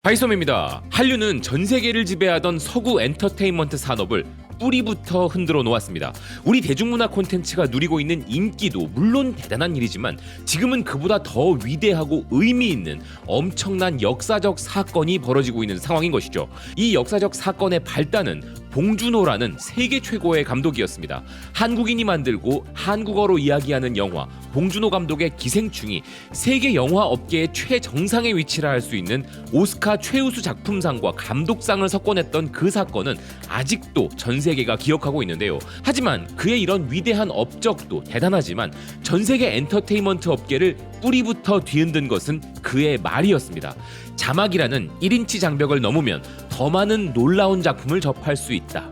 바이소매입니다. 한류는 전 세계를 지배하던 서구 엔터테인먼트 산업을 뿌리부터 흔들어 놓았습니다. 우리 대중문화 콘텐츠가 누리고 있는 인기도 물론 대단한 일이지만 지금은 그보다 더 위대하고 의미 있는 엄청난 역사적 사건이 벌어지고 있는 상황인 것이죠. 이 역사적 사건의 발단은 봉준호라는 세계 최고의 감독이었습니다. 한국인이 만들고 한국어로 이야기하는 영화 봉준호 감독의 기생충이 세계 영화 업계의 최정상에 위치라 할 수 있는 오스카 최우수 작품상과 감독상을 석권했던 그 사건은 아직도 전 세계가 기억하고 있는데요. 하지만 그의 이런 위대한 업적도 대단하지만 전 세계 엔터테인먼트 업계를 뿌리부터 뒤흔든 것은 그의 말이었습니다. 자막이라는 1인치 장벽을 넘으면 더 많은 놀라운 작품을 접할 수 있다.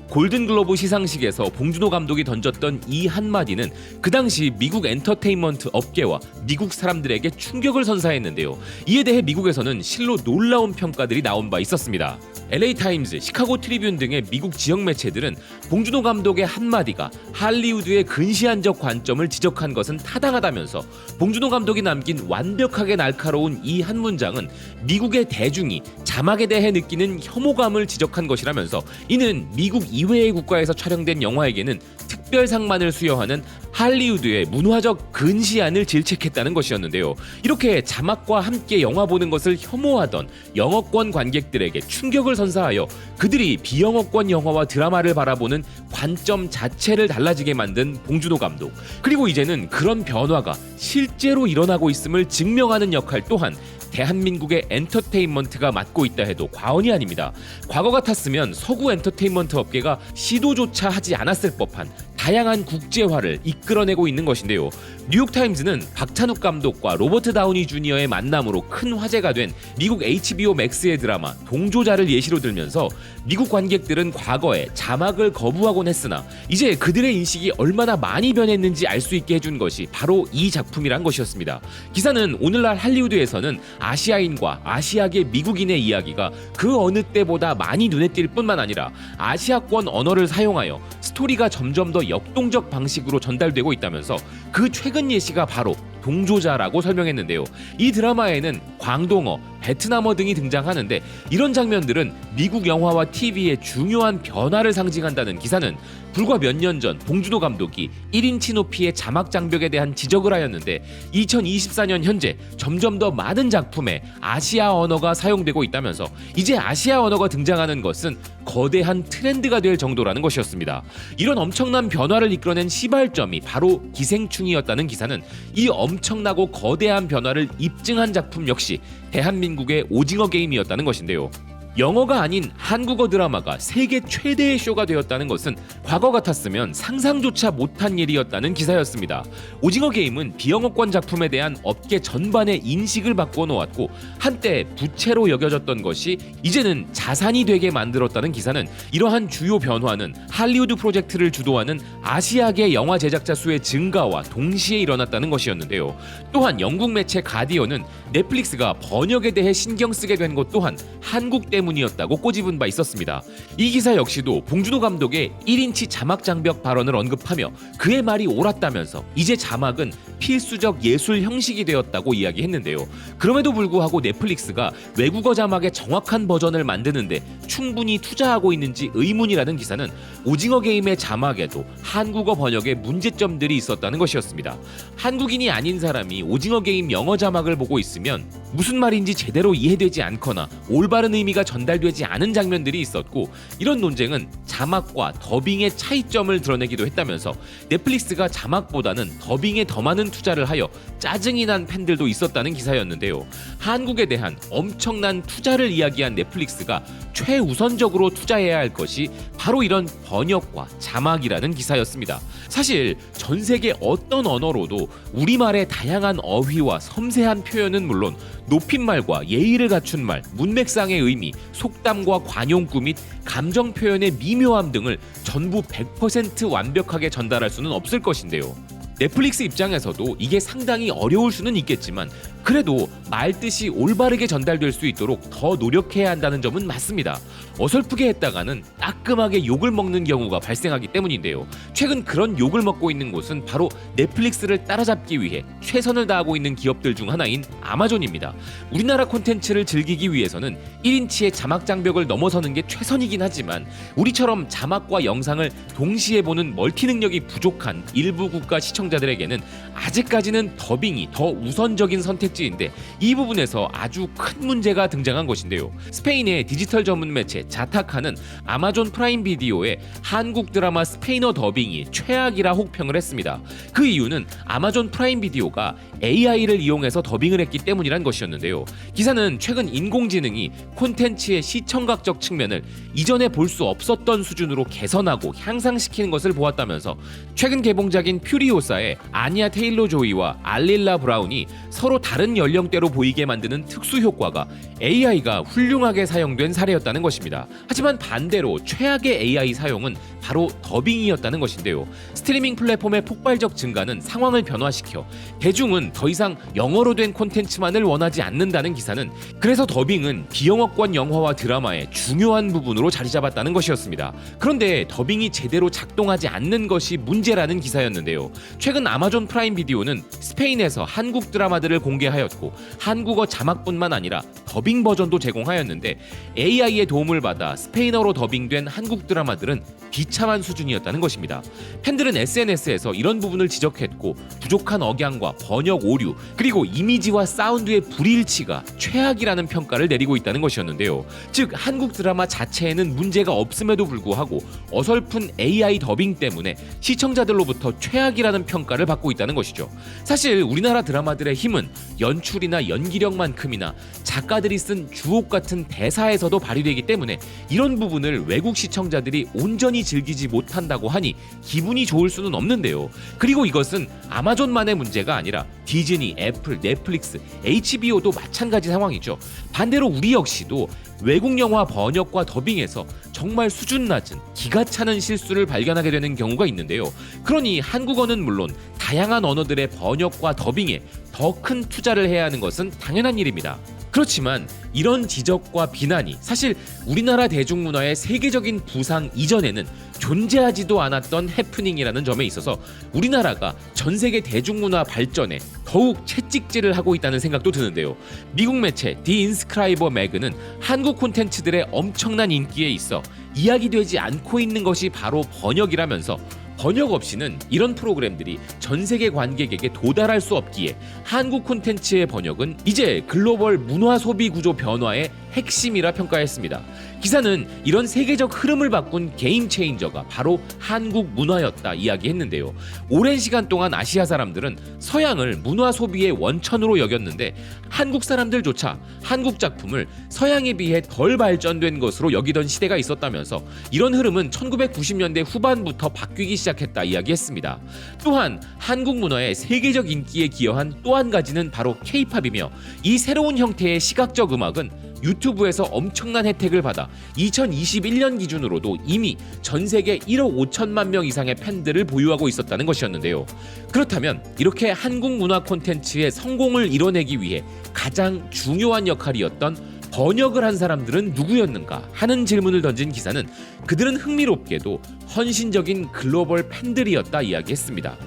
골든글로브 시상식에서 봉준호 감독이 던졌던 이 한마디는 그 당시 미국 엔터테인먼트 업계와 미국 사람들에게 충격을 선사했는데요. 이에 대해 미국에서는 실로 놀라운 평가들이 나온 바 있었습니다. LA 타임즈, 시카고 트리뷴 등의 미국 지역 매체들은 봉준호 감독의 한마디가 할리우드의 근시안적 관점을 지적한 것은 타당하다면서 봉준호 감독이 남긴 완벽하게 날카로운 이 한 문장은 미국의 대중이 자막에 대해 느끼는 혐오감을 지적한 것이라면서 이는 미국 이외의 국가에서 촬영된 영화에게는 특별상만을 수여하는 할리우드의 문화적 근시안을 질책했다는 것이었는데요. 이렇게 자막과 함께 영화 보는 것을 혐오하던 영어권 관객들에게 충격을 선사하여 그들이 비영어권 영화와 드라마를 바라보는 관점 자체를 달라지게 만든 봉준호 감독. 그리고 이제는 그런 변화가 실제로 일어나고 있음을 증명하는 역할 또한 대한민국의 엔터테인먼트가 맡고 있다 해도 과언이 아닙니다. 과거 같았으면 서구 엔터테인먼트 업계가 시도조차 하지 않았을 법한 다양한 국제화를 이끌어내고 있는 것인데요. 뉴욕타임즈는 박찬욱 감독과 로버트 다우니 주니어의 만남으로 큰 화제가 된 미국 HBO 맥스의 드라마 동조자를 예시로 들면서 미국 관객들은 과거에 자막을 거부하곤 했으나 이제 그들의 인식이 얼마나 많이 변했는지 알 수 있게 해준 것이 바로 이 작품이란 것이었습니다. 기사는 오늘날 할리우드에서는 아시아인과 아시아계 미국인의 이야기가 그 어느 때보다 많이 눈에 띌 뿐만 아니라 아시아권 언어를 사용하여 스토리가 점점 더 역동적 방식으로 전달되고 있다면서 그 최근 예시가 바로 동조자라고 설명했는데요. 이 드라마에는 광동어, 베트남어 등이 등장하는데 이런 장면들은 미국 영화와 TV의 중요한 변화를 상징한다는 기사는 불과 몇 년 전 봉준호 감독이 1인치 높이의 자막 장벽에 대한 지적을 하였는데 2024년 현재 점점 더 많은 작품에 아시아 언어가 사용되고 있다면서 이제 아시아 언어가 등장하는 것은 거대한 트렌드가 될 정도라는 것이었습니다. 이런 엄청난 변화를 이끌어낸 시발점이 바로 기생충이었다는 기사는 이 엄청나고 거대한 변화를 입증한 작품 역시 대한민국의 오징어 게임이었다는 것인데요. 영어가 아닌 한국어 드라마가 세계 최대의 쇼가 되었다는 것은 과거 같았으면 상상조차 못한 일이었다는 기사였습니다. 오징어 게임은 비영어권 작품에 대한 업계 전반의 인식을 바꾸어 놓았고 한때 부채로 여겨졌던 것이 이제는 자산이 되게 만들었다는 기사는 이러한 주요 변화는 할리우드 프로젝트를 주도하는 아시아계 영화 제작자 수의 증가와 동시에 일어났다는 것이었는데요. 또한 영국 매체 가디언은 넷플릭스가 번역에 대해 신경 쓰게 된 것 또한 한국 때문이었다고 꼬집은 바 있었습니다. 이 기사 역시도 봉준호 감독의 1인치 자막 장벽 발언을 언급하며 그의 말이 옳았다면서 이제 자막은 필수적 예술 형식이 되었다고 이야기했는데요. 그럼에도 불구하고 넷플릭스가 외국어 자막의 정확한 버전을 만드는데 충분히 투자하고 있는지 의문이라는 기사는 오징어 게임의 자막에도 한국어 번역에 문제점들이 있었다는 것이었습니다. 한국인이 아닌 사람이 오징어 게임 영어 자막을 보고 있으면 무슨 말인지 제대로 이해되지 않거나 올바른 의미가 전달되지 않은 장면들이 있었고 이런 논쟁은 자막과 더빙의 차이점을 드러내기도 했다면서 넷플릭스가 자막보다는 더빙에 더 많은 투자를 하여 짜증이 난 팬들도 있었다는 기사였는데요. 한국에 대한 엄청난 투자를 이야기한 넷플릭스가 최우선적으로 투자해야 할 것이 바로 이런 번역과 자막이라는 기사였습니다. 사실 전 세계 어떤 언어로도 우리말의 다양한 어휘와 섬세한 표현은 물론 높임말과 예의를 갖춘 말, 문맥상의 의미, 속담과 관용구 및 감정 표현의 미묘함 등을 전부 100% 완벽하게 전달할 수는 없을 것인데요. 넷플릭스 입장에서도 이게 상당히 어려울 수는 있겠지만 그래도 말뜻이 올바르게 전달될 수 있도록 더 노력해야 한다는 점은 맞습니다. 어설프게 했다가는 따끔하게 욕을 먹는 경우가 발생하기 때문인데요. 최근 그런 욕을 먹고 있는 곳은 바로 넷플릭스를 따라잡기 위해 최선을 다하고 있는 기업들 중 하나인 아마존입니다. 우리나라 콘텐츠를 즐기기 위해서는 1인치의 자막 장벽을 넘어서는 게 최선이긴 하지만 우리처럼 자막과 영상을 동시에 보는 멀티 능력이 부족한 일부 국가 시청자들에게는 아직까지는 더빙이 더 우선적인 선택지인데 이 부분에서 아주 큰 문제가 등장한 것인데요. 스페인의 디지털 전문 매체 자타카는 아마존 프라임 비디오의 한국 드라마 스페인어 더빙이 최악이라 혹평을 했습니다. 그 이유는 아마존 프라임 비디오가 AI를 이용해서 더빙을 했기 때문이란 것이었는데요. 기사는 최근 인공지능이 콘텐츠의 시청각적 측면을 이전에 볼 수 없었던 수준으로 개선하고 향상시키는 것을 보았다면서 최근 개봉작인 퓨리오사의 아니아 테일러 조이와 알릴라 브라운이 서로 다른 연령대로 보이게 만드는 특수 효과가 AI가 훌륭하게 사용된 사례였다는 것입니다. 하지만 반대로 최악의 AI 사용은 바로 더빙이었다는 것인데요. 스트리밍 플랫폼의 폭발적 증가는 상황을 변화시켜 대중은 더 이상 영어로 된 콘텐츠만을 원하지 않는다는 기사는 그래서 더빙은 비영어권 영화와 드라마의 중요한 부분으로 자리 잡았다는 것이었습니다. 그런데 더빙이 제대로 작동하지 않는 것이 문제라는 기사였는데요. 최근 아마존 프라임 비디오는 스페인에서 한국 드라마들을 공개하였고 한국어 자막뿐만 아니라 더빙 버전도 제공하였는데 AI의 도움을 받아 스페인어로 더빙된 한국 드라마들은 비참한 수준이었다는 것입니다. 팬들은 SNS에서 이런 부분을 지적했고 부족한 억양과 번역 오류 그리고 이미지와 사운드의 불일치가 최악이라는 평가를 내리고 있다는 것이었는데요. 즉 한국 드라마 자체에는 문제가 없음에도 불구하고 어설픈 AI 더빙 때문에 시청자들로부터 최악이라는 평가를 받고 있다는 것이죠. 사실 우리나라 드라마들의 힘은 연출이나 연기력만큼이나 작가들이 쓴 주옥 같은 대사에서도 발휘되기 때문에 이런 부분을 외국 시청자들이 온전히 즐기지 못한다고 하니 기분이 좋을 수는 없는데요. 그리고 이것은 아마존만의 문제가 아니라 디즈니, 애플, 넷플릭스, HBO도 마찬가지 상황이죠. 반대로 우리 역시도 외국 영화 번역과 더빙에서 정말 수준 낮은 기가 차는 실수를 발견하게 되는 경우가 있는데요. 그러니 한국어는 물론 다양한 언어들의 번역과 더빙에 더 큰 투자를 해야 하는 것은 당연한 일입니다. 그렇지만 이런 지적과 비난이 사실 우리나라 대중문화의 세계적인 부상 이전에는 존재하지도 않았던 해프닝이라는 점에 있어서 우리나라가 전 세계 대중문화 발전에 더욱 채찍질을 하고 있다는 생각도 드는데요. 미국 매체 디 인스크라이버 매그는 한국 콘텐츠들의 엄청난 인기에 있어 이야기되지 않고 있는 것이 바로 번역이라면서 번역 없이는 이런 프로그램들이 전 세계 관객에게 도달할 수 없기에 한국 콘텐츠의 번역은 이제 글로벌 문화 소비 구조 변화의 핵심이라 평가했습니다. 기사는 이런 세계적 흐름을 바꾼 게임 체인저가 바로 한국 문화였다 이야기했는데요. 오랜 시간 동안 아시아 사람들은 서양을 문화 소비의 원천으로 여겼는데 한국 사람들조차 한국 작품을 서양에 비해 덜 발전된 것으로 여기던 시대가 있었다면서 이런 흐름은 1990년대 후반부터 바뀌기 시작했다 이야기했습니다. 또한 한국 문화의 세계적 인기에 기여한 또 한 가지는 바로 K-팝이며 이 새로운 형태의 시각적 음악은 유튜브에서 엄청난 혜택을 받아 2021년 기준으로도 이미 전 세계 1억 5천만 명 이상의 팬들을 보유하고 있었다는 것이었는데요. 그렇다면 이렇게 한국 문화 콘텐츠의 성공을 이뤄내기 위해 가장 중요한 역할이었던 번역을 한 사람들은 누구였는가 하는 질문을 던진 기사는 그들은 흥미롭게도 헌신적인 글로벌 팬들이었다 이야기했습니다.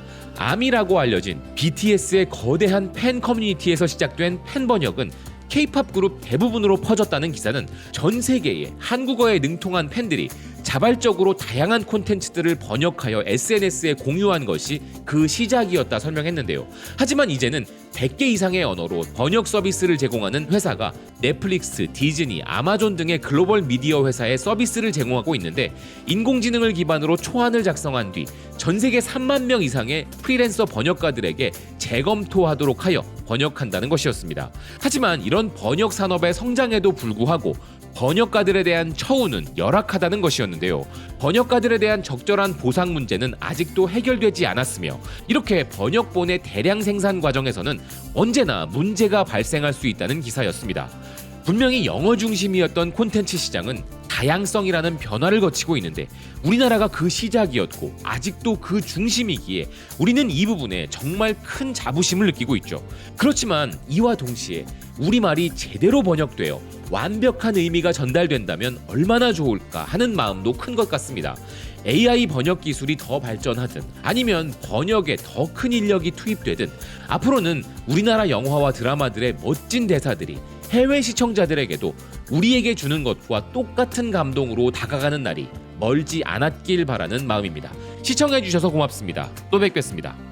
아미라고 알려진 BTS의 거대한 팬 커뮤니티에서 시작된 팬 번역은 K-팝 그룹 대부분으로 퍼졌다는 기사는 전 세계에 한국어에 능통한 팬들이 자발적으로 다양한 콘텐츠들을 번역하여 SNS에 공유한 것이 그 시작이었다 설명했는데요. 하지만 이제는 100개 이상의 언어로 번역 서비스를 제공하는 회사가 넷플릭스, 디즈니, 아마존 등의 글로벌 미디어 회사에 서비스를 제공하고 있는데 인공지능을 기반으로 초안을 작성한 뒤 전 세계 3만 명 이상의 프리랜서 번역가들에게 재검토하도록 하여 번역한다는 것이었습니다. 하지만 이런 번역 산업의 성장에도 불구하고 번역가들에 대한 처우는 열악하다는 것이었는데요. 번역가들에 대한 적절한 보상 문제는 아직도 해결되지 않았으며 이렇게 번역본의 대량 생산 과정에서는 언제나 문제가 발생할 수 있다는 기사였습니다. 분명히 영어 중심이었던 콘텐츠 시장은 다양성이라는 변화를 거치고 있는데 우리나라가 그 시작이었고 아직도 그 중심이기에 우리는 이 부분에 정말 큰 자부심을 느끼고 있죠. 그렇지만 이와 동시에 우리말이 제대로 번역되어 완벽한 의미가 전달된다면 얼마나 좋을까 하는 마음도 큰 것 같습니다. AI 번역 기술이 더 발전하든 아니면 번역에 더 큰 인력이 투입되든 앞으로는 우리나라 영화와 드라마들의 멋진 대사들이 해외 시청자들에게도 우리에게 주는 것과 똑같은 감동으로 다가가는 날이 멀지 않았길 바라는 마음입니다. 시청해주셔서 고맙습니다. 또 뵙겠습니다.